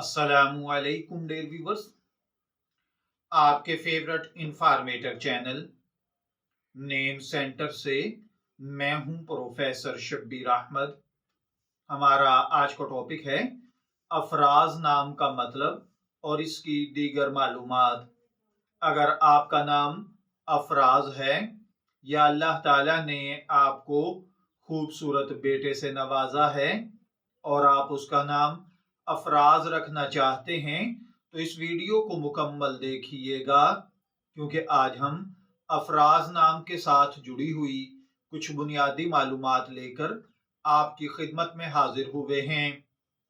अस्सलामुअलैकुम dear viewers, आपके favourite informative channel name centre से मैं हूं प्रोफेसर शब्बीर अहमद। हमारा आज का टॉपिक है अफराज नाम का मतलब और इसकी दीगर मालूमात। अगर आपका नाम अफराज है या अल्लाह ताला ने आपको खूबसूरत बेटे से नवाजा है और आप उसका नाम अफराज रखना चाहते हैं तो इस वीडियो को मुकम्मल देखिएगा, क्योंकि आज हम अफराज नाम के साथ जुड़ी हुई कुछ बुनियादी मालूमात लेकर आपकी खिदमत में हाजिर हुए हैं।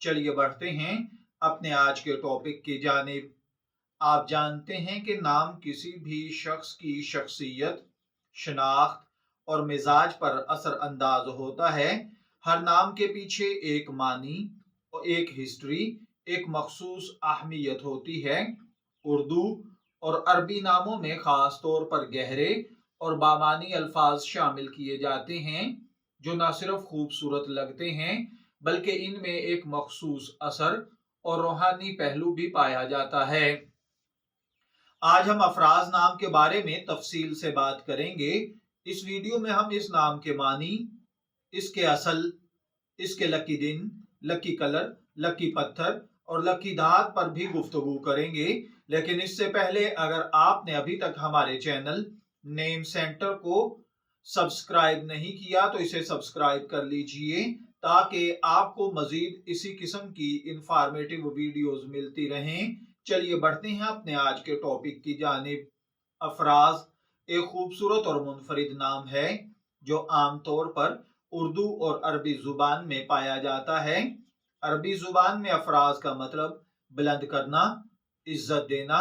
चलिए बढ़ते हैं अपने आज के टॉपिक की जानिब। आप जानते हैं कि नाम किसी भी शख्स की शख्सियत, शनाख्त और मिजाज पर असर अंदाज होता है। हर नाम के पीछे एक मानी और एक हिस्ट्री, एक मखसूस अहमियत होती है। उर्दू और अरबी नामों में खास तौर पर गहरे और बामानी अल्फाज शामिल किए जाते हैं जो न सिर्फ खूबसूरत लगते हैं बल्कि इनमें एक मखसूस असर और रूहानी पहलू भी पाया जाता है। आज हम अफराज नाम के बारे में तफसील से बात करेंगे। इस वीडियो में हम इस नाम के मानी, इसके असल, इसके लकी दिन, लकी कलर, लकी पत्थर और लकी धात पर भी गुफ्तगू करेंगे। लेकिन इससे पहले अगर आपने अभी तक हमारे चैनल नेम सेंटर को सब्सक्राइब नहीं किया तो इसे सब्सक्राइब कर लीजिए ताकि आपको मजीद इसी किस्म की इंफॉर्मेटिव वीडियोस मिलती रहें। चलिए बढ़ते हैं अपने आज के टॉपिक की जानिब। अफराज एक खूबसूरत और मुनफरिद नाम है जो आमतौर पर उर्दू और अरबी जुबान में पाया जाता है। अरबी जुबान में अफराज का मतलब बुलंद करना, इज्जत देना,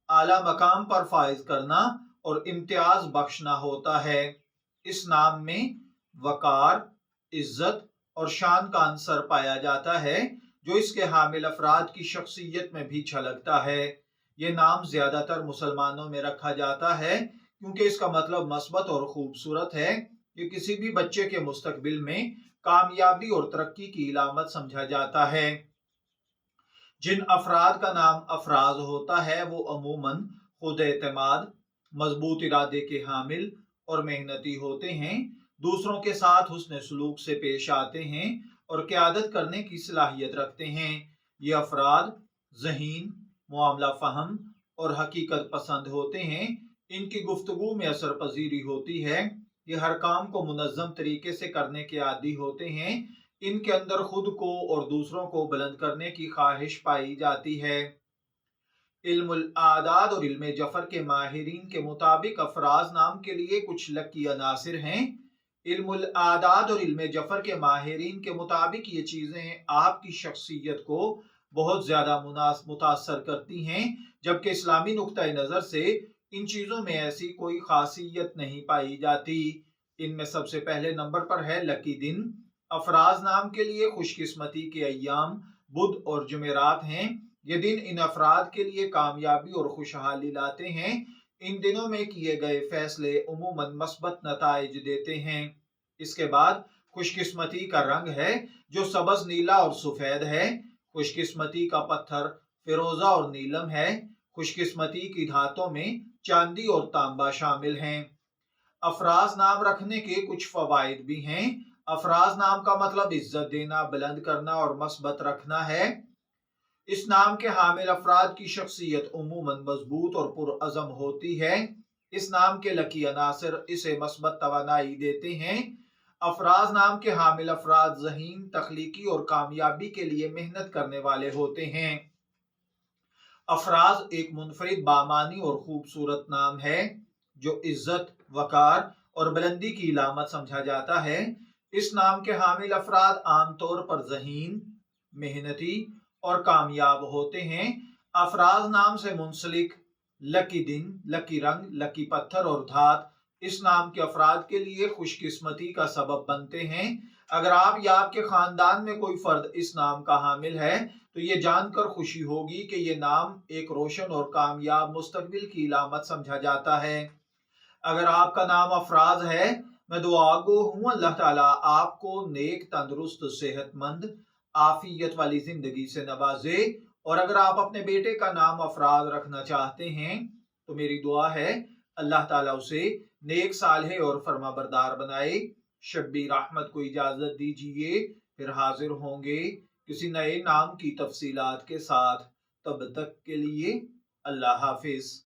आला मकाम पर फाइज करना और इम्तियाज बख्शना होता है। इस नाम में वकार, इज्जत और शान का अंसर पाया जाता है जो इसके हामिल अफराद की शख्सियत में भी झलकता है। ये नाम ज्यादातर मुसलमानों में रखा जाता है क्योंकि इसका मतलब मस्बत और खूबसूरत है। ये किसी भी बच्चे के मुस्तकबिल में कामयाबी और तरक्की की इलामत समझा जाता है। जिन अफराद का नाम अफराज होता है वो अमूमन खुद एतमाद, मजबूत इरादे के हामिल और मेहनती होते हैं। दूसरों के साथ हुस्न सलूक से पेश आते हैं और क़यादत करने की सलाहियत रखते हैं। ये अफराद ज़हीन, मामला फहम और हकीकत पसंद होते हैं। इनकी गुफ्तगू में असर पजीरी होती है। ये हर काम को मुनज़्ज़म तरीके से करने के आदी होते हैं। इनके अंदर खुद को और दूसरों को बुलंद करने की ख्वाहिश पाई जाती है। इल्मुल आदाद और इल्मे जफर के माहिरीन के मुताबिक अफराज नाम के लिए कुछ लकी अनासिर हैं। इल्मुल आदाद और इल्मे जफर के माहिरीन के मुताबिक ये चीजें आपकी शख्सियत को बहुत ज्यादा मुतासर करती हैं, जबकि इस्लामी नुक्ता नजर से इन चीजों में ऐसी कोई खासियत नहीं पाई जाती। इनमें सबसे पहले नंबर पर है लकी दिन। अफराज नाम के लिए खुशकिस्मती के अय्याम बुध और जुमेरात हैं। ये दिन इन अफराद के लिए कामयाबी और खुशहाली लाते हैं। इन दिनों में किए गए फैसले उमूमन मस्बत नताइज देते हैं। इसके बाद खुशकिस्मती का रंग है जो सबज, नीला और सफेद है। खुशकिस्मती का पत्थर फिरोजा और नीलम है। खुशकिस्मती की धातों में चांदी और तांबा शामिल हैं। अफराज नाम रखने के कुछ फवाइद भी हैं। अफराज नाम का मतलब इज्जत देना, बुलंद करना और मस्बत रखना है। इस नाम के हामिल अफराद की शख्सियत उमूमन मजबूत और पुरअज़म होती है। इस नाम के लकी अनासिर इसे मस्बत तवानाई देते हैं। अफराज नाम के हामिल अफराद ज़हीन, तख्लीकी और कामयाबी के लिए मेहनत करने वाले होते हैं। अफराज एक मुनफरिद, बामानी और खूबसूरत नाम है जो इज्जत, वकार और बुलंदी की इलामत समझा जाता है। इस नाम के हामिल अफराद आमतौर पर ज़हीन, मेहनती और कामयाब होते हैं। अफराज नाम से मुंसलिक लकी दिन, लकी रंग, लकी पत्थर और धात इस नाम के अफराद के लिए खुशकिस्मती का सबब बनते हैं। अगर आप या आपके खानदान में कोई फर्द इस नाम का हामिल है तो ये जानकर खुशी होगी कि ये नाम एक रोशन और कामयाब मुस्तकबिल की इलामत समझा जाता है। अगर आपका नाम अफराज है, मैं दुआगो हूँ अल्लाह ताला आपको नेक, तंदुरुस्त, सेहतमंद, आफियत वाली जिंदगी से नवाजे اور اگر آپ اپنے بیٹے کا نام افراد رکھنا چاہتے ہیں تو میری دعا ہے اللہ تعالیٰ اسے نیک صالح اور فرما بردار بنائے۔ شبیر احمد کو اجازت دیجیے، پھر حاضر ہوں گے کسی نئے نام کی تفصیلات کے ساتھ۔ تب تک کے لیے اللہ حافظ۔